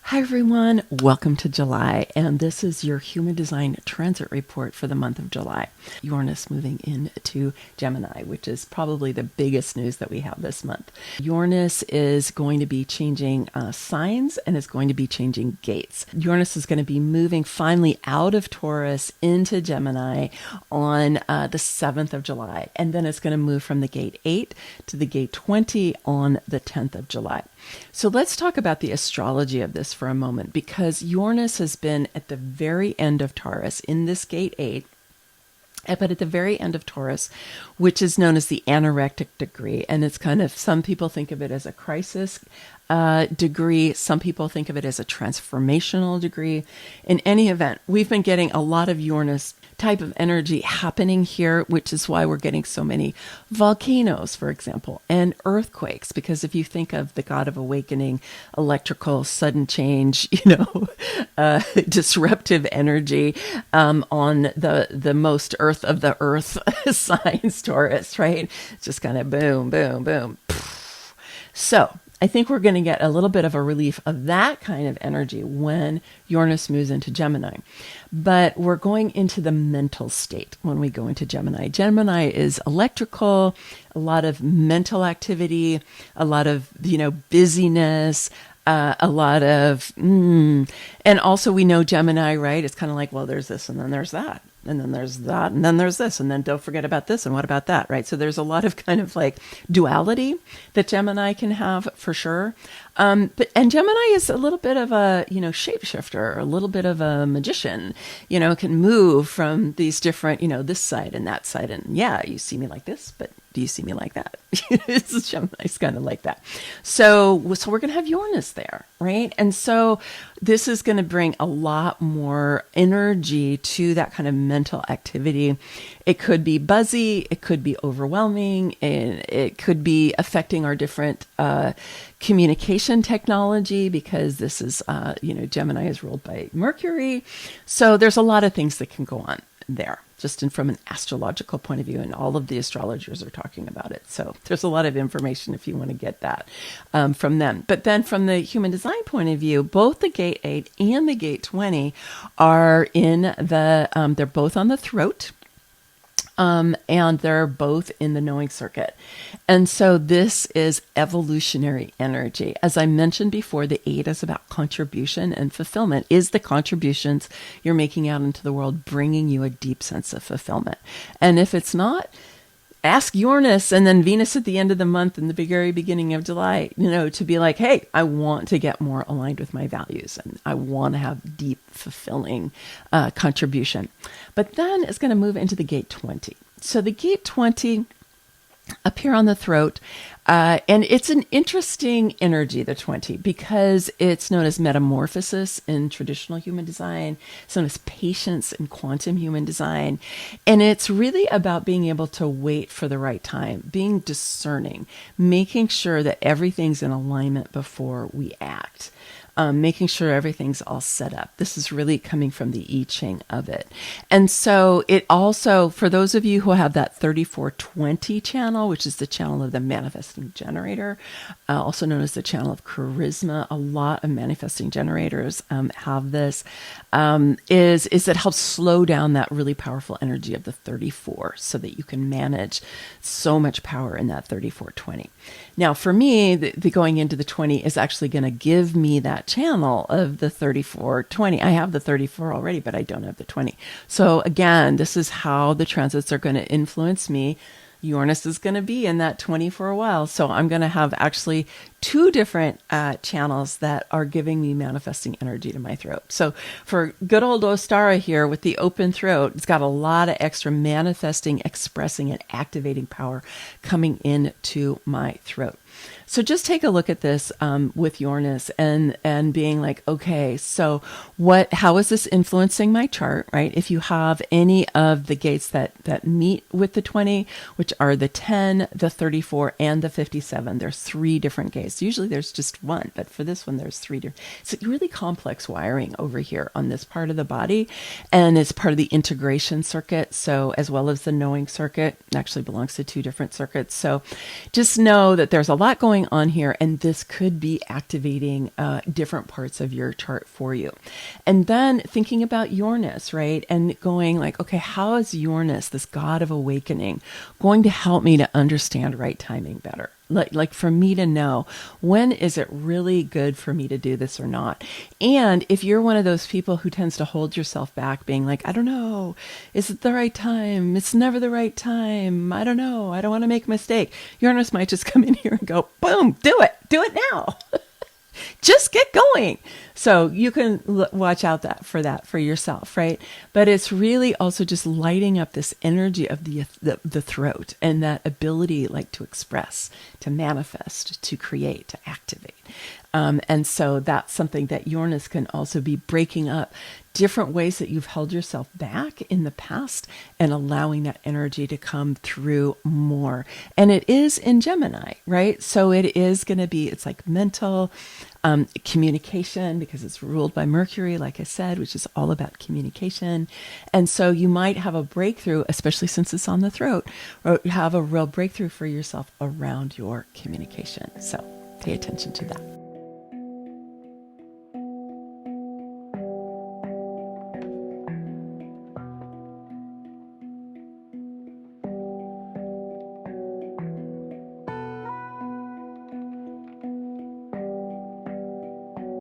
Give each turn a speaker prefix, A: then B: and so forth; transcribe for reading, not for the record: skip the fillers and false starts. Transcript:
A: Hi everyone, welcome to July, and this is your Human Design Transit Report for the month of July. Uranus moving into Gemini, which is probably the biggest news that we have this month. Uranus is going to be changing signs and is going to be changing gates. Uranus is going to be moving finally out of Taurus into Gemini on the 7th of July, and then it's going to move from the gate 8 to the gate 20 on the 10th of July. So let's talk about the astrology of this for a moment, because Uranus has been at the very end of Taurus in this gate 8, but at the very end of Taurus, which is known as the anorectic degree. And it's kind of, some people think of it as a crisis degree. Some people think of it as a transformational degree. In any event, we've been getting a lot of Uranus type of energy happening here, which is why we're getting so many volcanoes, for example, and earthquakes. Because if you think of the god of awakening, electrical, sudden change, disruptive energy on the most earth of the earth signs, Taurus, right? It's just kind of boom, boom, boom. So I think we're going to get a little bit of a relief of that kind of energy when Uranus moves into Gemini. But we're going into the mental state when we go into Gemini. Gemini is electrical, a lot of mental activity, a lot of, busyness, a lot of, and also we know Gemini, right? It's kind of like, well, there's this and then there's that. And then there's that, and then there's this, and then don't forget about this, and what about that, right? So there's a lot of kind of like duality that Gemini can have for sure. And Gemini is a little bit of a, shapeshifter, a little bit of a magician, can move from these different, this side and that side. And yeah, you see me like this, but do you see me like that? Gemini's kind of like that. So we're going to have Uranus there, right? And so this is going to bring a lot more energy to that kind of mental activity. It could be buzzy, it could be overwhelming, and it could be affecting our different communication technology, because this is, Gemini is ruled by Mercury. So there's a lot of things that can go on there, just from an astrological point of view, and all of the astrologers are talking about it. So there's a lot of information if you want to get that from them. But then from the human design point of view, both the gate 8 and the gate 20 are in the, they're both on the throat. And they're both in the knowing circuit. And so this is evolutionary energy. As I mentioned before, the 8 is about contribution and fulfillment. Is the contributions you're making out into the world bringing you a deep sense of fulfillment? And if it's not, ask Uranus and then Venus at the end of the month and the very beginning of July, to be like, hey, I want to get more aligned with my values and I want to have deep, fulfilling contribution. But then it's going to move into the gate 20. So the gate 20 up here on the throat, and it's an interesting energy, the 20, because it's known as metamorphosis in traditional human design. It's known as patience in quantum human design. And it's really about being able to wait for the right time, being discerning, making sure that everything's in alignment before we act. Making sure everything's all set up. This is really coming from the I Ching of it. And so it also, for those of you who have that 3420 channel, which is the channel of the manifesting generator, also known as the channel of charisma, a lot of manifesting generators have this, is it helps slow down that really powerful energy of the 34 so that you can manage so much power in that 3420. Now, for me, the going into the 20 is actually going to give me that channel of the 3420. I have the 34 already, but I don't have the 20. So again, this is how the transits are going to influence me. Uranus is going to be in that 20 for a while. So I'm going to have actually two different channels that are giving me manifesting energy to my throat. So for good old Ostara here with the open throat, it's got a lot of extra manifesting, expressing, and activating power coming into my throat. So just take a look at this with Uranus and being like, okay, so how is this influencing my chart, right? If you have any of the gates that meet with the 20, which are the 10, the 34, and the 57, there's 3 different gates. Usually there's just one, but for this one, there's 3 different. It's really complex wiring over here on this part of the body, and it's part of the integration circuit. So as well as the knowing circuit, it actually belongs to 2 different circuits. So just know that there's a lot lot going on here, and this could be activating different parts of your chart for you. And then thinking about Uranus, right? And going like, okay, how is Uranus, this god of awakening, going to help me to understand right timing better? Like for me to know, when is it really good for me to do this or not? And if you're one of those people who tends to hold yourself back, being like, I don't know, is it the right time? It's never the right time. I don't know. I don't want to make a mistake. Uranus might just come in here and go, boom, do it now. Just get going. So you can watch out that for yourself, right? But it's really also just lighting up this energy of the throat and that ability, like to express, to manifest, to create, to activate. And so that's something that Uranus can also be breaking up different ways that you've held yourself back in the past and allowing that energy to come through more. And it is in Gemini, right? So it is going to be, it's like mental communication, because it's ruled by Mercury, like I said, which is all about communication. And so you might have a breakthrough, especially since it's on the throat, or have a real breakthrough for yourself around your communication. So pay attention to that.